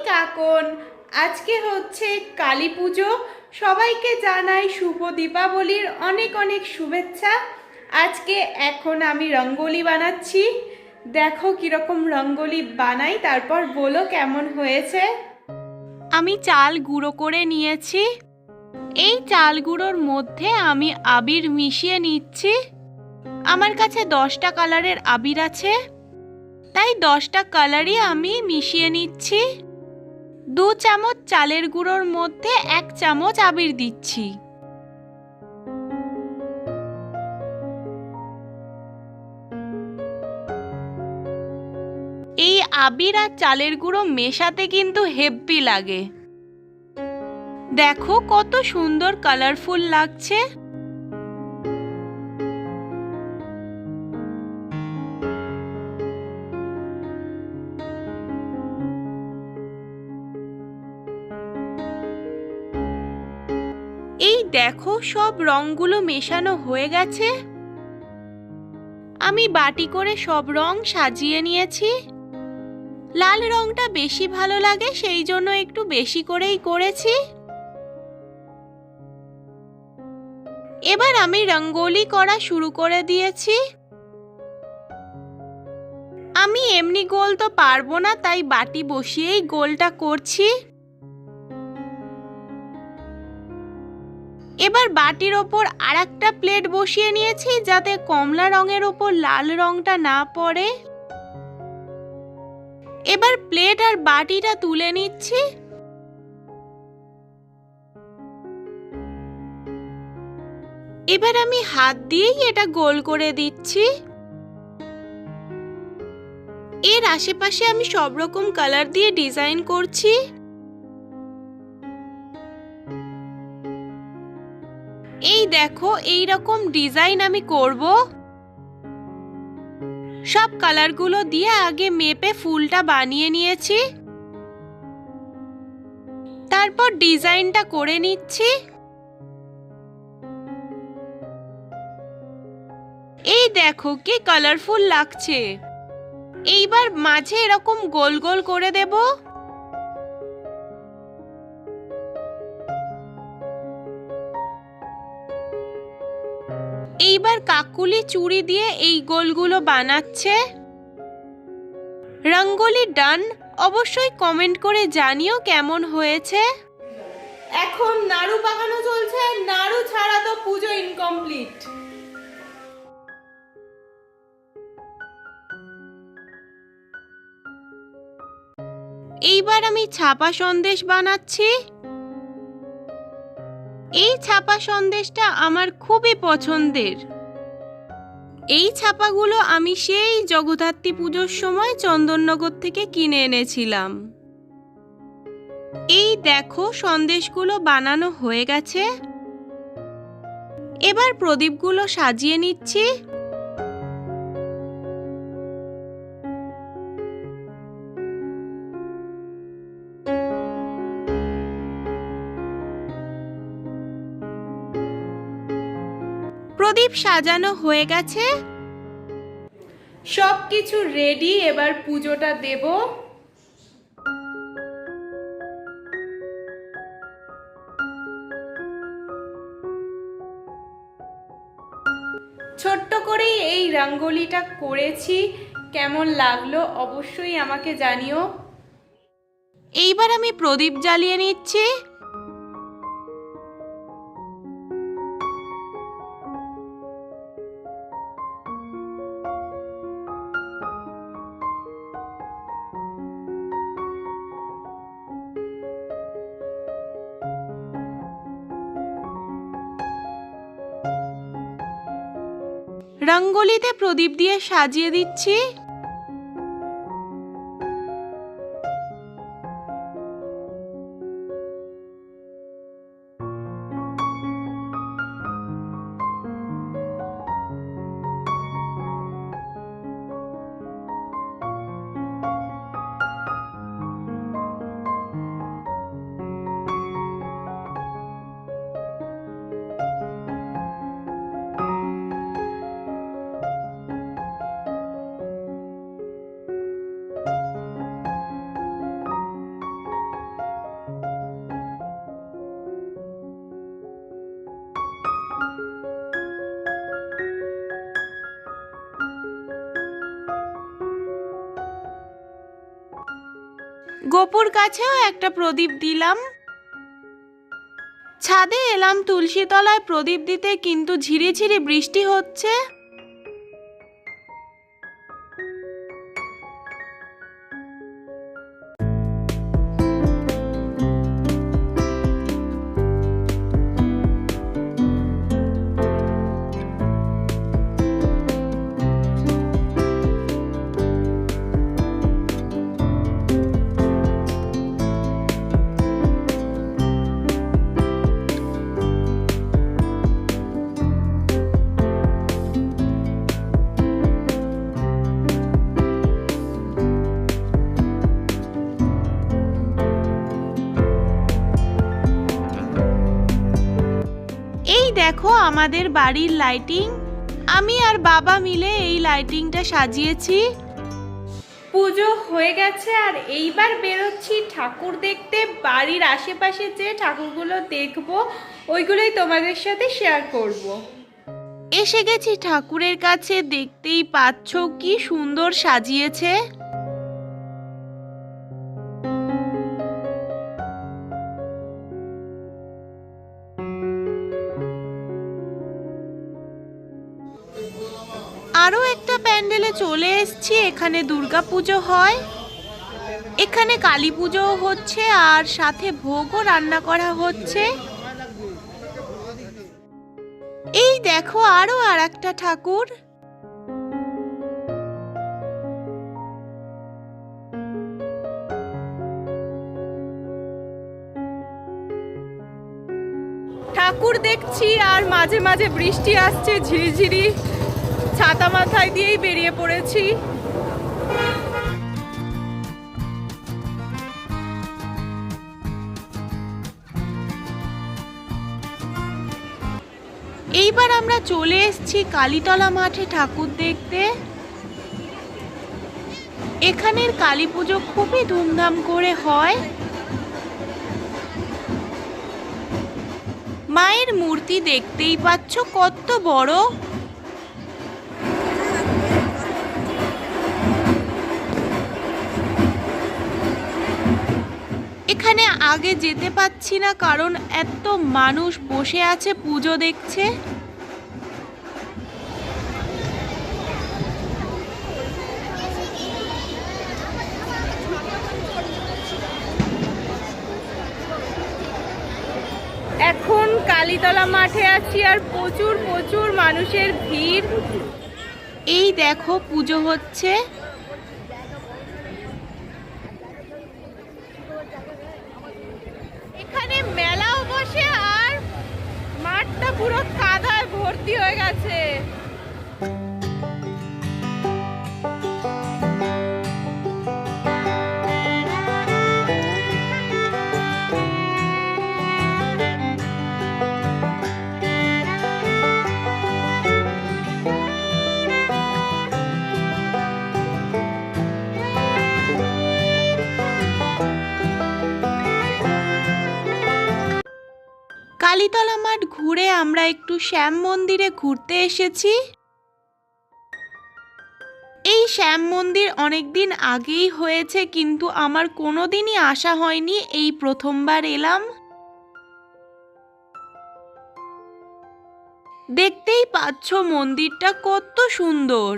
কাকন। আজকে হচ্ছে কালী পুজো। সবাইকে জানাই শুভ দীপাবলির অনেক অনেক শুভেচ্ছা। আজকে এখন আমি রঙ্গোলি বানাচ্ছি। দেখো কিরকম রঙ্গোলি বানাই, তারপর বলো কেমন হয়েছে। আমি চাল গুঁড়ো করে নিয়েছি। এই চাল গুঁড়োর মধ্যে আমি আবির মিশিয়ে নিচ্ছি। আমার কাছে 10টা কালারের আবির আছে, তাই 10টা কালারই আমি মিশিয়ে নিচ্ছি। 2 চামচ চালের গুঁড়োর মধ্যে 1 চামচ আবির দিচ্ছি। এই আবির আর চালের গুঁড়ো মেশাতে কিন্তু হেব্বি লাগে। দেখো কত সুন্দর কালারফুল লাগছে। এই দেখো সব রংগুলো মেশানো হয়ে গেছে। আমি বাটি করে সব রং সাজিয়ে নিয়েছি। লাল রংটা বেশি ভালো লাগে, সেই জন্য একটু বেশি করেই করেছি। এবার আমি রঙ্গোলি করা শুরু করে দিয়েছি। আমি এমনি গোল তো পারবো না, তাই বাটি বসিয়েই গোলটা করছি। এবার বাটির ওপর আরেকটা প্লেট বসিয়ে নিয়েছি, যাতে কমলা রঙের ওপর লাল রংটা না পড়ে। এবার প্লেট আর বাটিটা তুলে নিচ্ছি। এবার আমি হাত দিয়েই এটা গোল করে দিচ্ছি। এর আশেপাশে আমি সব রকম কালার দিয়ে ডিজাইন করছি। এই দেখো এই রকম ডিজাইন আমি করব। সব কালারগুলো দিয়ে আগে মেপে ফুলটা বানিয়ে নিয়েছি, তারপর ডিজাইনটা করে নিচ্ছি। এই দেখো কি কালারফুল লাগছে। এইবার মাঝে এরকম গোল গোল করে দেব। এইবার কাকুলি চুড়ি দিয়ে এই গোলগুলো বানাচ্ছে। রঙ্গোলি ডান। অবশ্যই কমেন্ট করে জানিও কেমন হয়েছে। এখন নাড়ু পাকানো চলছে, নাড়ু ছাড়া তো পুজো ইনকমপ্লিট। এইবার আমি ছাপা সন্দেশ বানাচ্ছি। এই ছাপা সন্দেশটা আমার খুবই পছন্দের। এই ছাপাগুলো আমি সেই জগদ্ধাত্রী পুজোর সময় চন্দননগর থেকে কিনে এনেছিলাম। এই দেখো সন্দেশগুলো বানানো হয়ে গেছে। এবার প্রদীপগুলো সাজিয়ে নিচ্ছি। প্রদীপ সাজানো হয়ে গেছে, সবকিছু রেডি। এবার পুজোটা দেব। ছোট্ট করেই এই রঙ্গোলিটা করেছি, কেমন লাগলো অবশ্যই আমাকে জানিও। এইবার আমি প্রদীপ জ্বালিয়ে নিচ্ছি। রঙ্গোলিতে প্রদীপ দিয়ে সাজিয়ে দিচ্ছি। গোপুর কাছেও একটা প্রদীপ দিলাম। ছাদে এলাম তুলসী তলায় প্রদীপ দিতে, কিন্তু ঝিরিঝিরি বৃষ্টি হচ্ছে। এই দেখো আমাদের বাড়ির লাইটিং। আমি আর বাবা মিলে এই লাইটিংটা সাজিয়েছি। পুজো হয়ে গেছে আর এইবার বেরোচ্ছি ঠাকুর দেখতে। বাড়ির আশেপাশে যে ঠাকুরগুলো দেখবো ওইগুলোই তোমাদের সাথে শেয়ার করব। এসে গেছি ঠাকুরের কাছে, দেখতেই পাচ্ছ কি সুন্দর সাজিয়েছে। আরও একটা প্যান্ডেলে চলে এসেছি, এখানে দুর্গাপুজো হয়। এখানে কালী পুজো হচ্ছে আর সাথে ভোগও রান্না করা হচ্ছে। এই দেখো আরো আর একটা ঠাকুর। ঠাকুর দেখছি আর মাঝে মাঝে বৃষ্টি আসছে ঝিরিঝিরি। ছাতা মাথায় দিয়েই বেরিয়ে পড়েছি। এইবার আমরা চলে এসেছি কালীতলা মাঠে ঠাকুর দেখতে। এখানের কালী পুজো খুবই ধুমধাম করে হয়। মায়ের মূর্তি দেখতেই পাচ্ছ কত বড়। এখানে আগে যেতে পাচ্ছি না কারণ এত মানুষ বসে আছে পুজো দেখছে। এখন কালীতলা মাঠে আছি আর প্রচুর প্রচুর মানুষের ভিড়। এই দেখো পুজো হচ্ছে। এখানে মেলাও বসে আর মাঠটা পুরো কাদায় ভর্তি হয়ে গেছে। কালীতলা মাঠ ঘুরে আমরা একটু শ্যাম মন্দিরে ঘুরতে এসেছি। এই শ্যাম মন্দির অনেকদিন আগেই হয়েছে, কিন্তু আমার কোনোদিনই আসা হয়নি, এই প্রথমবার এলাম। দেখতেই পাচ্ছ মন্দিরটা কত সুন্দর।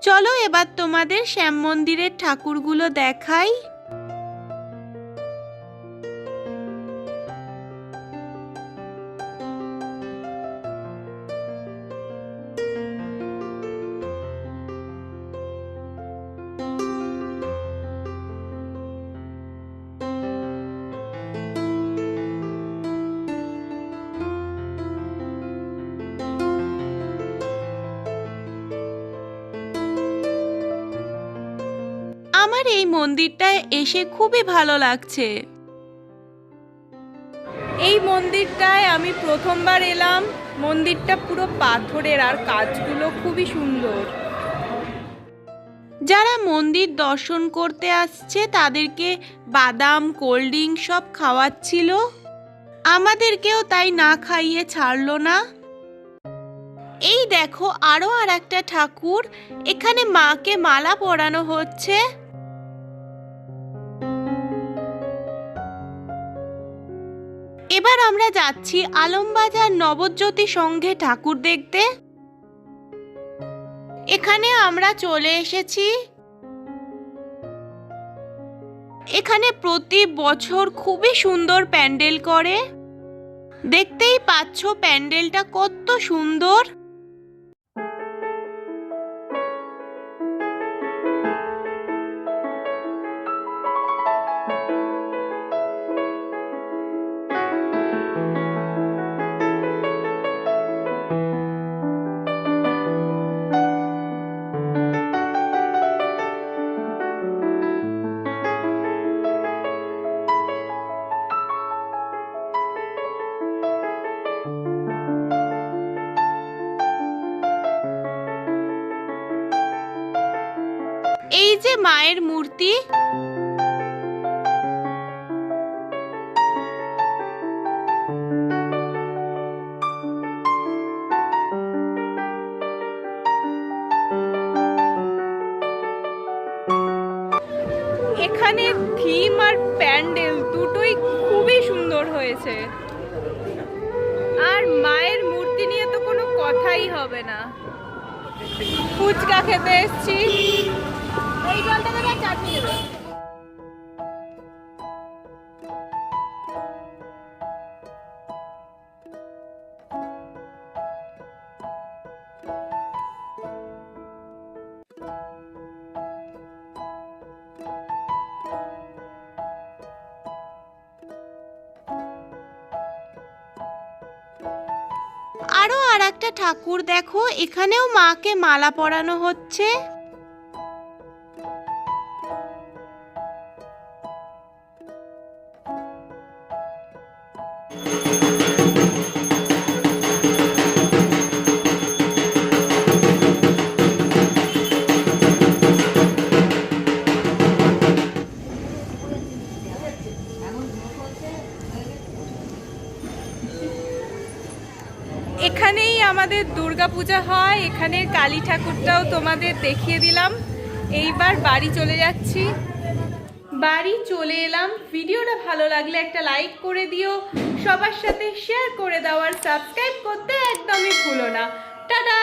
চলো এবার তোমাদের শ্যাম মন্দিরের ঠাকুরগুলো দেখাই। আমার এই মন্দিরটায় এসে খুবই ভালো লাগছে। এই মন্দিরটায় আমি প্রথমবার এলাম। মন্দিরটা পুরো পাথরের আর কাজগুলো খুবই সুন্দর। যারা মন্দির দর্শন করতে আসছে তাদেরকে বাদাম কোল্ড ড্রিঙ্ক সব খাওয়াচ্ছিল, আমাদেরকেও তাই না খাইয়ে ছাড়লো না। এই দেখো আরো আর একটা ঠাকুর, এখানে মাকে মালা পরানো হচ্ছে। এবার আমরা যাচ্ছি আলমবাজার নবজ্যোতি সংঘে ঠাকুর দেখতে। এখানে আমরা চলে এসেছি। এখানে প্রতি বছর খুবই সুন্দর প্যান্ডেল করে, দেখতেই পাচ্ছ প্যান্ডেলটা কত সুন্দর। এই যে মায়ের মূর্তি, এখানে থিম আর প্যান্ডেল দুটোই খুবই সুন্দর হয়েছে। আর মায়ের মূর্তি নিয়ে তো কোনো কথাই হবে না। ফুচকা খেতে এসছি। এই জলটা দেবে, চাটনি দেবে। আরো আর একটা ঠাকুর দেখো, এখানেও মাকে মালা পরানো হচ্ছে। এখানেই আমাদের দুর্গাপূজা হয়, এখানের কালী ঠাকুরটাও তোমাদের দেখিয়ে দিলাম। এইবার বাড়ি চলে যাচ্ছি। বাড়ি চলে এলাম। ভিডিওটা ভালো লাগলে একটা লাইক করে দিও, সবার সাথে শেয়ার করে দাও আর সাবস্ক্রাইব করতে একদমই ভুলো না। টাটা।